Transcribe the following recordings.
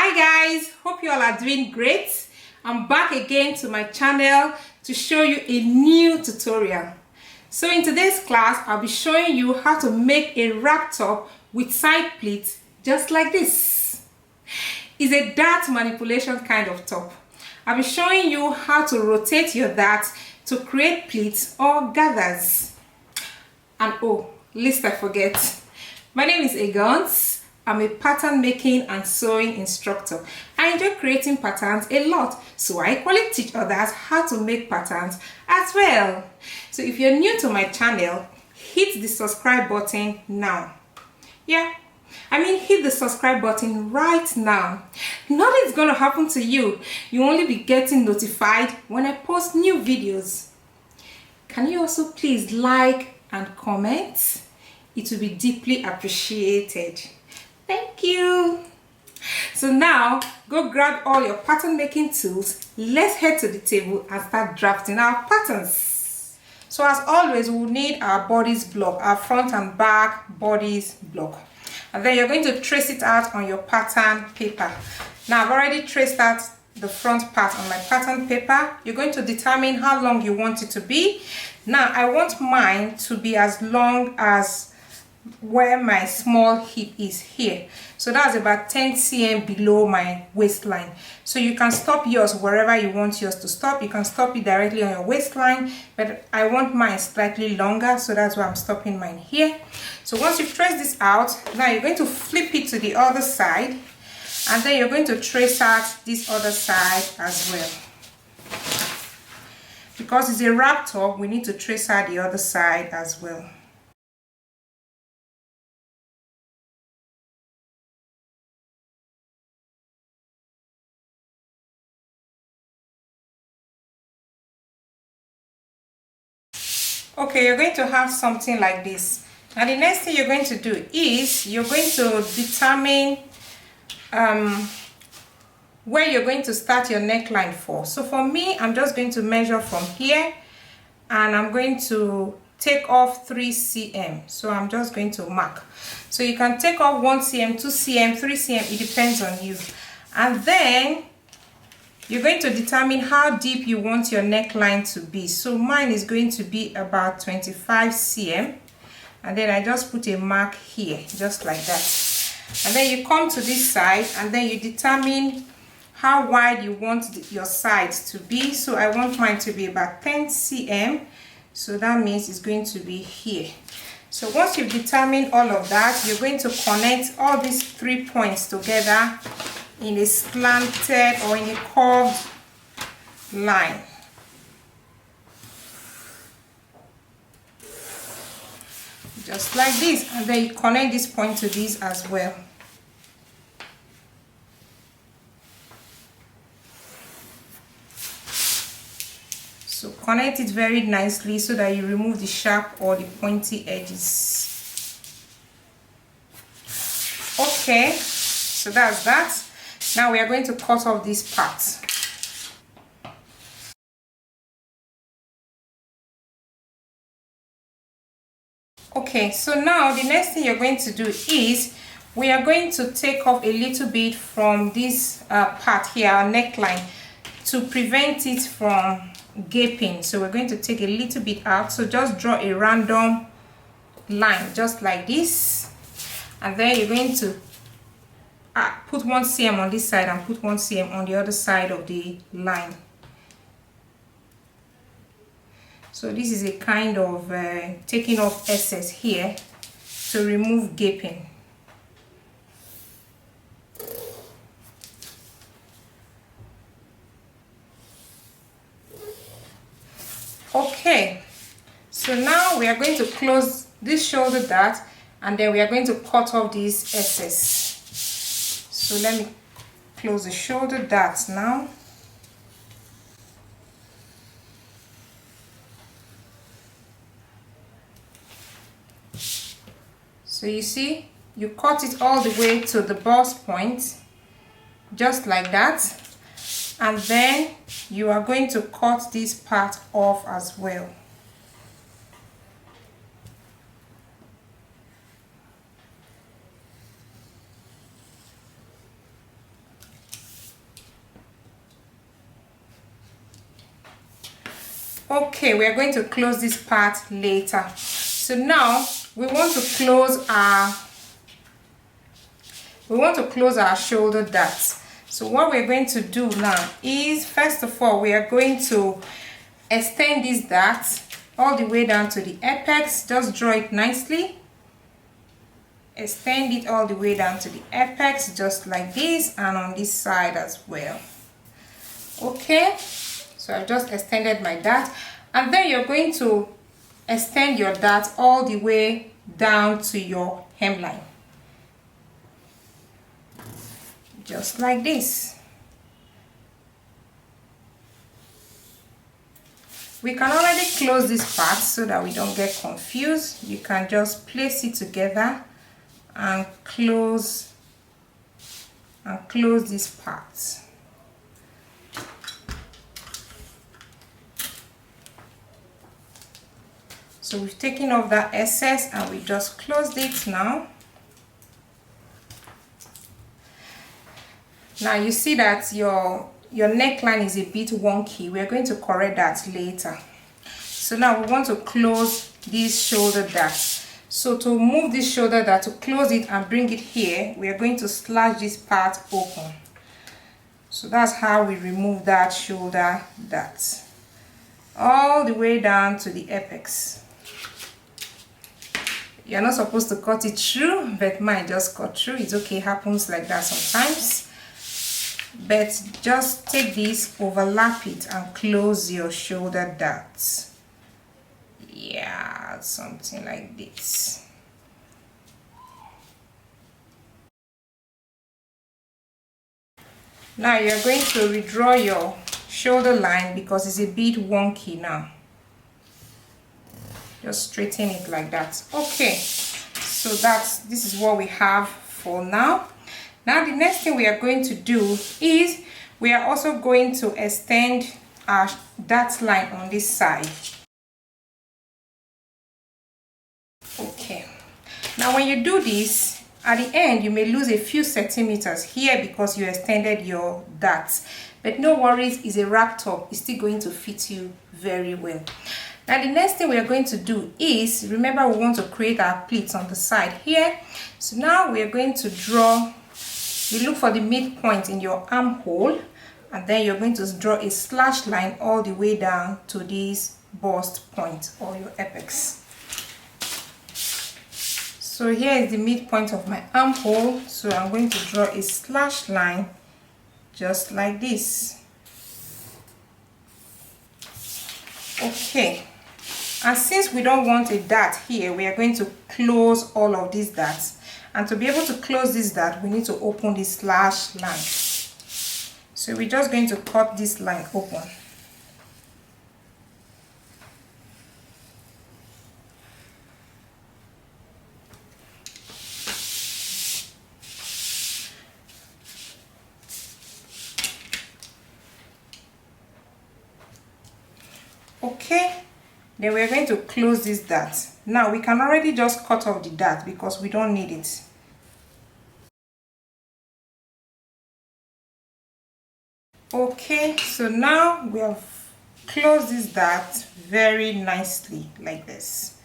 Hi guys, hope you all are doing great. I'm back again to my channel to show you a new tutorial. So in today's class, I'll be showing you how to make a wrap top with side pleats just like this. It's a dart manipulation kind of top. I'll be showing you how to rotate your dart to create pleats or gathers. And oh, lest I forget, my name is Egons. I'm a pattern making and sewing instructor. I enjoy creating patterns a lot, so I equally teach others how to make patterns as well. So if you're new to my channel, hit the subscribe button now. Hit the subscribe button right now. Nothing's gonna happen to you. You only be getting notified when I post new videos. Can you also please like and comment? It will be deeply appreciated. Thank you. So now go grab all your pattern making tools. Let's head to the table and start drafting our patterns. So as always, we'll need our bodice block, our front and back bodice block, and then you're going to trace it out on your pattern paper. Now I've already traced out the front part on my pattern paper. You're going to determine how long you want it to be. Now I want mine to be as long as where my small hip is here, so that's about 10 cm below my waistline. So you can stop yours wherever you want yours to stop. You can stop it directly on your waistline, but I want mine slightly longer, so that's why I'm stopping mine here. So once you've traced this out, now you're going to flip it to the other side, and then you're going to trace out this other side as well. Because it's a wrap top, we need to trace out the other side as well. Okay, you're going to have something like this. Now the next thing you're going to do is you're going to determine where you're going to start your neckline for. So for me, I'm just going to measure from here, and I'm going to take off 3 cm. So I'm just going to mark. So you can take off 1 cm, 2 cm, 3 cm, it depends on you. And then you're going to determine how deep you want your neckline to be. So mine is going to be about 25 cm, and then I just put a mark here just like that. And then you come to this side, and then you determine how wide you want your sides to be. So I want mine to be about 10 cm, so that means it's going to be here. So once you've determined all of that, you're going to connect all these 3 points together in a slanted or in a curved line. Just like this, and then you connect this point to this as well. So connect it very nicely so that you remove the sharp or the pointy edges. Okay, so that's that. Now we are going to cut off this part. Okay, so now the next thing you're going to do is we are going to take off a little bit from this part here, our neckline, to prevent it from gaping. So we're going to take a little bit out. So just draw a random line just like this, and then you're going to put 1 cm on this side and put 1 cm on the other side of the line. So this is a kind of taking off excess here to remove gaping. Okay, so now we are going to close this shoulder dart, and then we are going to cut off this excess. So let me close the shoulder darts now. So you see, you cut it all the way to the bust point, just like that. And then you are going to cut this part off as well. Okay, we are going to close this part later. So now we want to close our shoulder darts. So what we're going to do now is, first of all, we are going to extend this dart all the way down to the apex. Just draw it nicely. Extend it all the way down to the apex, just like this, and on this side as well. Okay, so I've just extended my dart, and then you're going to extend your dart all the way down to your hemline, just like this. We can already close this part so that we don't get confused. You can just place it together and close this part. So we've taken off that excess and we just closed it now. Now you see that your neckline is a bit wonky. We're going to correct that later. So now we want to close this shoulder dart. So to move this shoulder dart, to close it and bring it here, we are going to slash this part open. So that's how we remove that shoulder dart all the way down to the apex. You're not supposed to cut it through, but mine just cut through. It's okay, happens like that sometimes. But just take this, overlap it, and close your shoulder dart. Yeah, something like this. Now you're going to redraw your shoulder line because it's a bit wonky now. Just straighten it like that. Okay, so this is what we have for now. Now the next thing we are going to do is we are also going to extend our dart line on this side. Okay, now when you do this, at the end you may lose a few centimeters here because you extended your darts, but no worries, it's a wrap top. It's still going to fit you very well. Now the next thing we are going to do is, remember, we want to create our pleats on the side here. So now we are going to draw, you look for the midpoint in your armhole, and then you're going to draw a slash line all the way down to this bust point or your apex. So here is the midpoint of my armhole, so I'm going to draw a slash line just like this. Okay, and since we don't want a dart here, we are going to close all of these darts, and to be able to close this dart, we need to open this slash line. So we're just going to cut this line open. Okay, then we're going to close this dart. Now we can already just cut off the dart because we don't need it. Okay, so now we have closed this dart very nicely like this.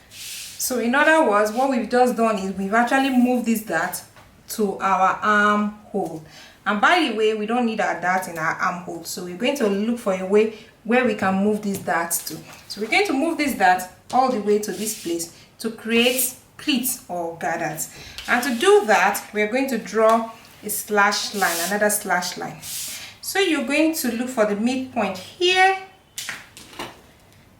So in other words, what we've just done is we've actually moved this dart to our armhole. And by the way, we don't need our dart in our armhole, so we're going to look for a way where we can move this dart to. So we're going to move this dart all the way to this place to create pleats or gathers. And to do that, we're going to draw a slash line, another slash line. So you're going to look for the midpoint here.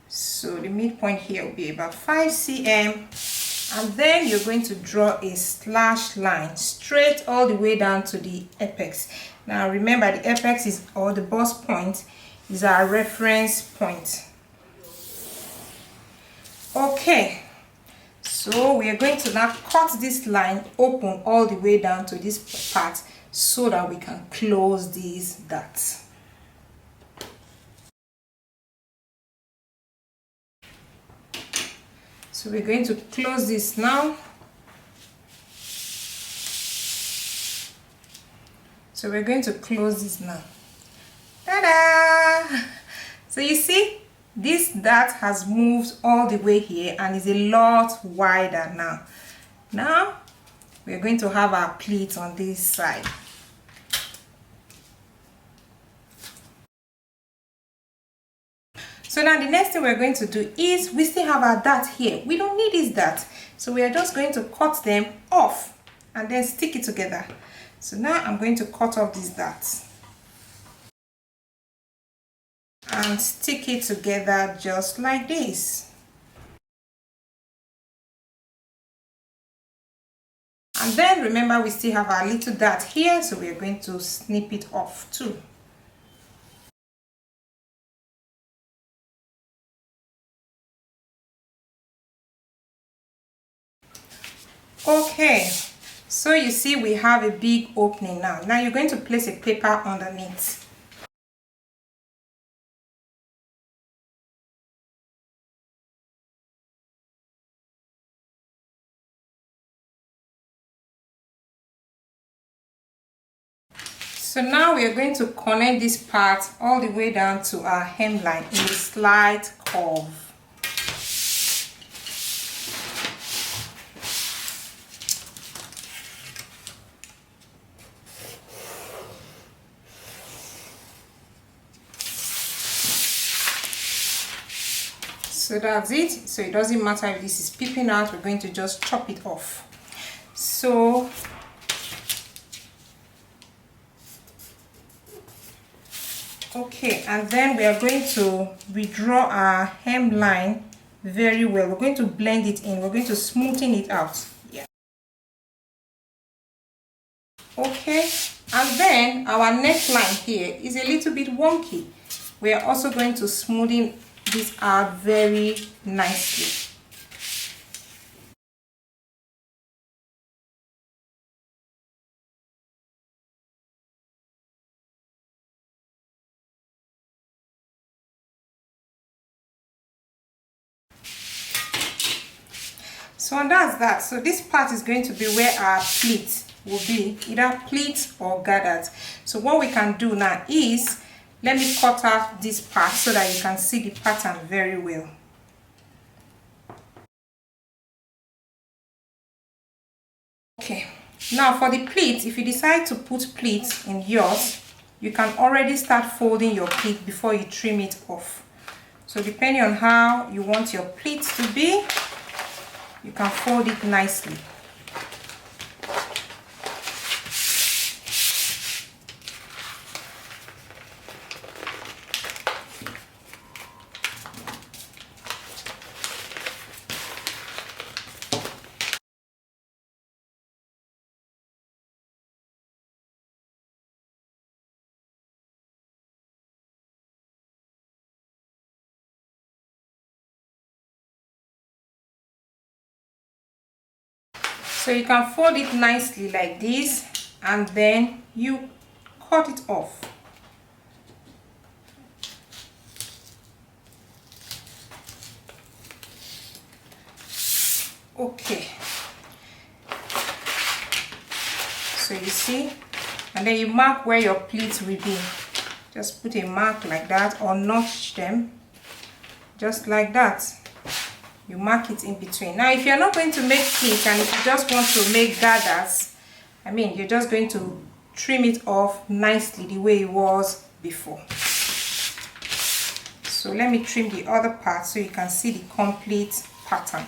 So the midpoint here will be about 5 cm, and then you're going to draw a slash line straight all the way down to the apex. Now remember, the apex is, or the bust point, is our reference point. Okay, so we are going to now cut this line open all the way down to this part so that we can close these darts. So we're going to close this now. So we're going to close this now. Ta-da! So you see, this dart has moved all the way here and is a lot wider now. Now we're going to have our pleat on this side. So now the next thing we're going to do is, we still have our dart here. We don't need this dart. So we are just going to cut them off and then stick it together. So now I'm going to cut off this dart and stick it together just like this. And then remember, we still have our little dart here, so we are going to snip it off too. Okay, so you see we have a big opening now. Now you're going to place a paper underneath. So now we are going to connect this part all the way down to our hemline in a slight curve. So that's it. So it doesn't matter if this is peeping out, we're going to just chop it off. So okay, and then we are going to redraw our hemline very well. We're going to blend it in, we're going to smoothen it out. Yeah. Okay, and then our neckline here is a little bit wonky. We are also going to smoothen this out very nicely. So and that's that. So this part is going to be where our pleat will be, either pleat or gathered. So what we can do now is, let me cut out this part so that you can see the pattern very well. Okay, now for the pleat, if you decide to put pleats in yours, you can already start folding your pleat before you trim it off. So depending on how you want your pleat to be, you can fold it nicely. So you can fold it nicely like this, and then you cut it off. Okay, so you see, and then you mark where your pleats will be. Just put a mark like that, or notch them just like that. You mark it in between. Now if you're not going to make pleats, and if you just want to make gathers, I mean, you're just going to trim it off nicely the way it was before. So let me trim the other part so you can see the complete pattern.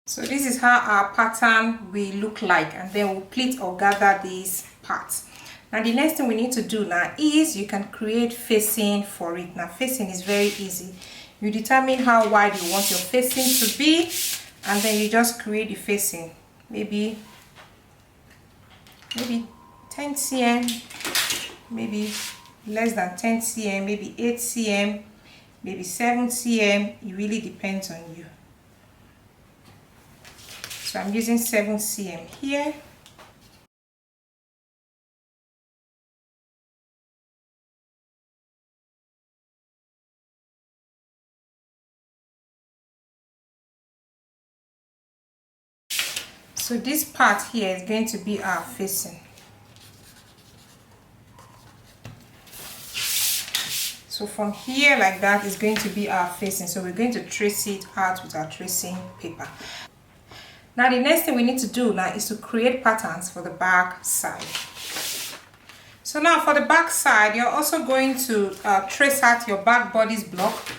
So this is how our pattern will look like, and then we'll pleat or gather these parts. Now the next thing we need to do now is, you can create facing for it. Now facing is very easy. You determine how wide you want your facing to be, and then you just create the facing. Maybe 10 cm, maybe less than 10 cm, maybe 8 cm, maybe 7 cm. It really depends on you. So I'm using 7 cm here. So this part here is going to be our facing. So from here like that is going to be our facing. So we're going to trace it out with our tracing paper. Now the next thing we need to do now is to create patterns for the back side. So now for the back side, you're also going to trace out your back bodice block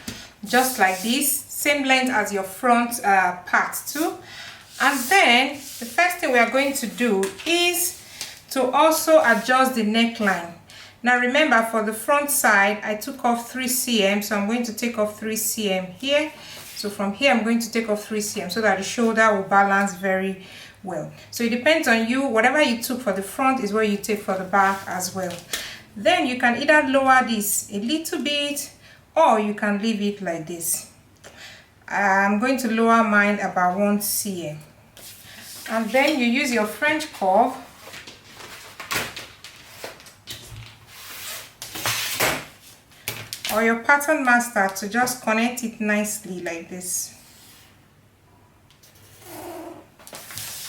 just like this, same length as your front part too. And then the first thing we are going to do is to also adjust the neckline. Now remember, for the front side I took off 3 cm, so I'm going to take off 3 cm here. So from here I'm going to take off 3 cm so that the shoulder will balance very well. So it depends on you. Whatever you took for the front is what you take for the back as well. Then you can either lower this a little bit or you can leave it like this. I'm going to lower mine about 1 cm. And then you use your French curve or your pattern master to just connect it nicely like this.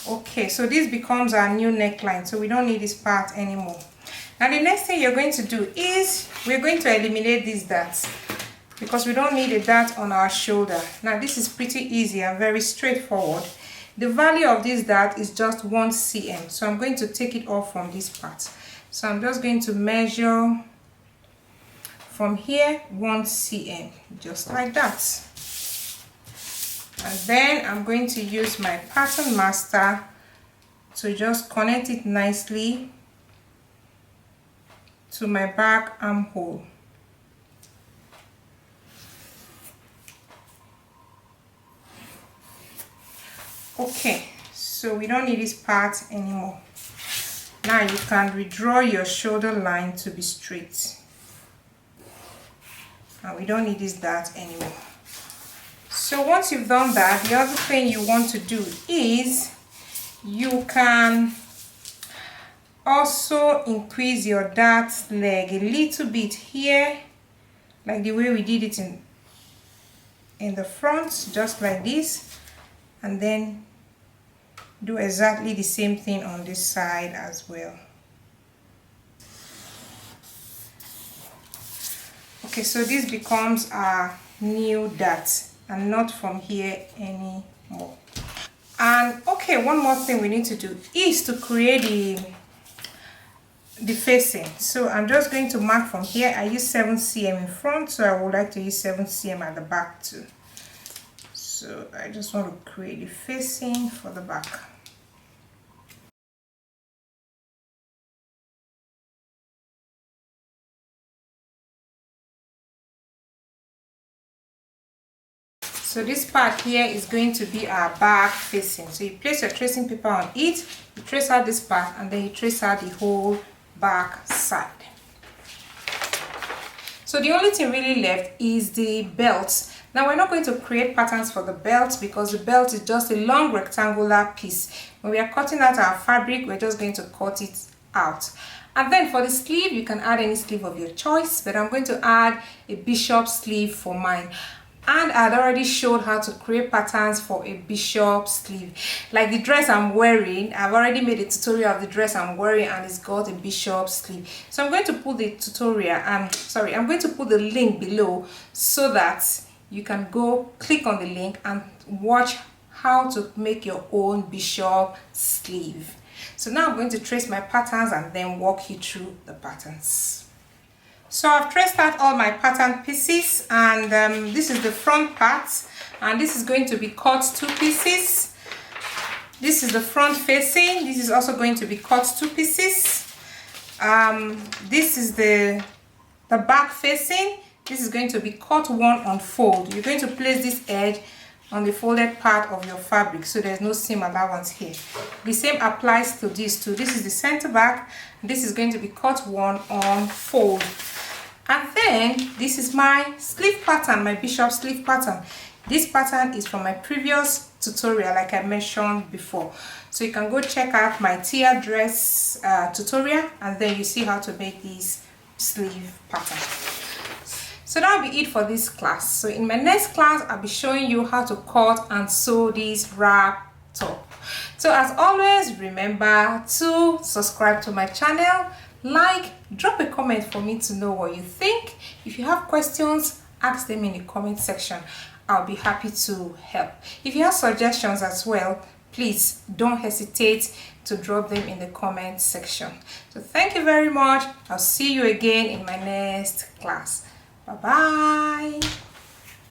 Okay, so this becomes our new neckline, so we don't need this part anymore. Now the next thing you're going to do is we're going to eliminate these darts because we don't need a dart on our shoulder. Now this is pretty easy and very straightforward. The value of this dart is just 1 cm, so I'm going to take it off from this part. So I'm just going to measure from here 1 cm, just like that. And then I'm going to use my pattern master to just connect it nicely to my back armhole. Okay, so we don't need this part anymore. Now you can redraw your shoulder line to be straight. And we don't need this dart anymore. So once you've done that, the other thing you want to do is you can also increase your dart leg a little bit here, like the way we did it in the front, just like this, and then do exactly the same thing on this side as well. Okay, so this becomes our new dart and not from here anymore. And okay, one more thing we need to do is to create the facing. So I'm just going to mark from here. I use 7 cm in front, so I would like to use 7 cm at the back too. So I just want to create the facing for the back. So this part here is going to be our back facing. So you place your tracing paper on it, you trace out this part, and then you trace out the whole back side. So the only thing really left is the belt. Now we're not going to create patterns for the belt because the belt is just a long rectangular piece. When we are cutting out our fabric, we're just going to cut it out. And then for the sleeve, you can add any sleeve of your choice, but I'm going to add a bishop sleeve for mine. And I'd already showed how to create patterns for a bishop sleeve. Like the dress I'm wearing, I've already made a tutorial of the dress I'm wearing and it's got a bishop sleeve. So I'm going to put the tutorial, I'm going to put the link below so that you can go click on the link and watch how to make your own bishop sleeve. So now I'm going to trace my patterns and then walk you through the patterns. So I've traced out all my pattern pieces, and this is the front part, and this is going to be cut 2 pieces. This is the front facing. This is also going to be cut 2 pieces. This is the back facing. This is going to be cut 1 on fold. You're going to place this edge on the folded part of your fabric so there's no seam allowance here. The same applies to this too. This is the center back. This is going to be cut 1 on fold. And then this is my sleeve pattern, my bishop sleeve pattern. This pattern is from my previous tutorial, like I mentioned before. So you can go check out my Tia dress tutorial, and then you see how to make this sleeve pattern. So that'll be it for this class. So in my next class, I'll be showing you how to cut and sew this wrap top. So as always, remember to subscribe to my channel, like, drop a comment for me to know what you think. If you have questions, ask them in the comment section. I'll be happy to help. If you have suggestions as well, please don't hesitate to drop them in the comment section. So thank you very much. I'll see you again in my next class. Bye bye.